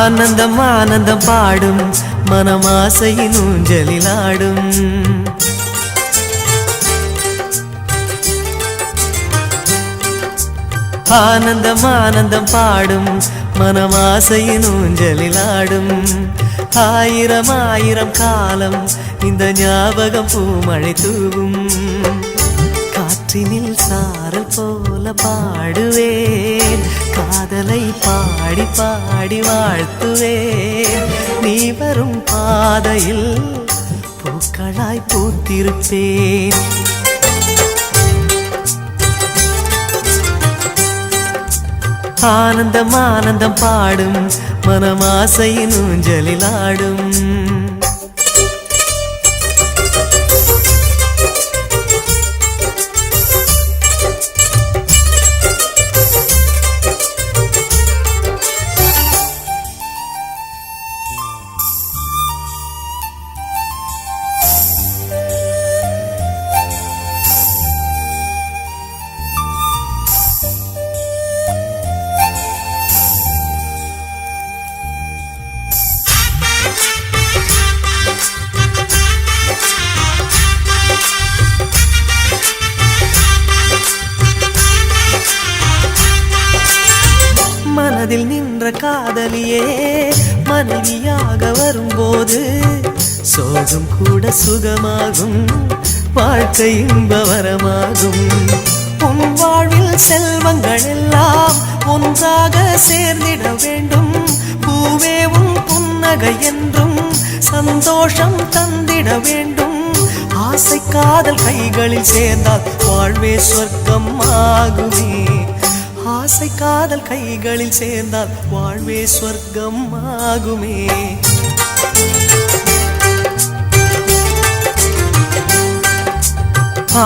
ஆனந்தம் ஆனந்தம் பாடும் மனமாசையின் ஊஞ்சலிலாடும். ஆனந்தம் ஆனந்தம் பாடும் மனமாசையின் ஊஞ்சலிலாடும். ஆயிரம் ஆயிரம் காலம் இந்த ஞாபகம் பூமழை தூவும். காற்றினில் சாரல் போல பாடுவேன், காதலை பாடி பாடி வாழ்த்துவேன். நீ வரும் பாதையில் பூக்களாய் பூத்திருப்பேன். ஆனந்தம் ஆனந்தம் பாடும் மனமாசையின் ஊஞ்சலிலாடும். மனதில் நின்ற காதலியே மனைவியாக வரும்போது சோகம் கூட சுகமாகும், வாழ்க்கை இன்பவரமாகும். உன் வாழ்வில் செல்வங்கள் எல்லாம் ஒன்றாக சேர்ந்திட வேண்டும். பூவே உன் புன்னகை என்றும் சந்தோஷம் தந்திட வேண்டும். ஆசை காதல் கைகளில் சேர்ந்தால் வாழ்வே சொர்க்கம் ஆகுமே. ஆசை காதல் கைகளில் சேர்ந்தால் வாழ்வே சொர்க்கம் ஆகுமே.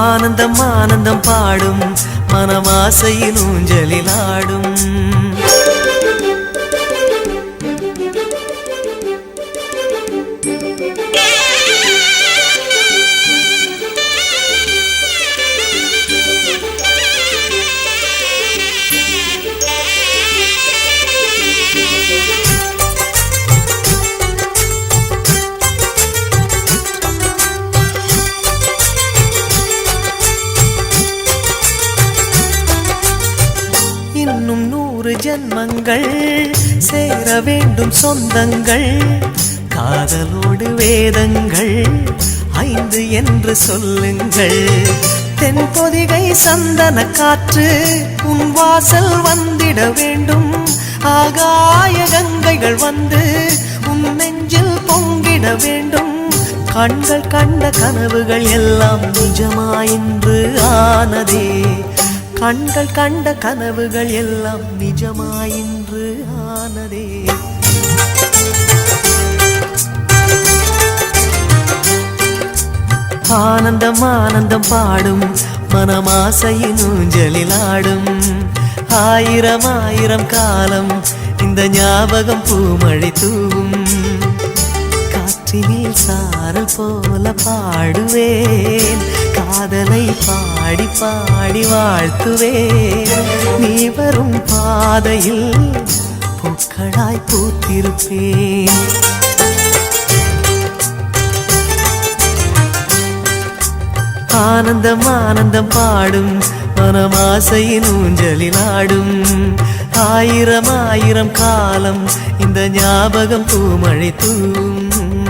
ஆனந்தம் ஆனந்தம் பாடும் மனமாசையின் ஊஞ்சலிலாடும். இன்னும் 100 ஜன்மங்கள் சேர வேண்டும் சொந்தங்கள். காதலோடு வேதங்கள் 5 என்று சொல்லுங்கள். தென்பொதிகை சந்தன காற்று உன் வாசல் வந்திட வேண்டும். ஆகாய கங்கைகள் வந்து உன் நெஞ்சில் பொங்கிட வேண்டும். கண்கள் கண்ட கனவுகள் எல்லாம் நிஜமாயின்று ஆனதே. கண்கள் கண்ட கனவுகள் எல்லாம் நிஜமாயின்று ஆனதே. ஆனந்தம் ஆனந்தம் பாடும் மனமாசையின் ஊஞ்சலிலாடும். ஆயிரம் ஆயிரம் காலம் இந்த ஞாபகம் பூமழை தூவும். காற்றினில் சாரல் போல பாடுவேன், காதலை பாடி பாடி வாழ்த்துவேன். நீ வரும் பாதையில் பூக்களாய் பூத்திருப்பேன். ஆனந்தம் ஆனந்தம் பாடும் மனமாசையின் ஊஞ்சலிலாடும். ஆயிரம் ஆயிரம் காலம் இந்த ஞாபகம் பூமழை தூவும்.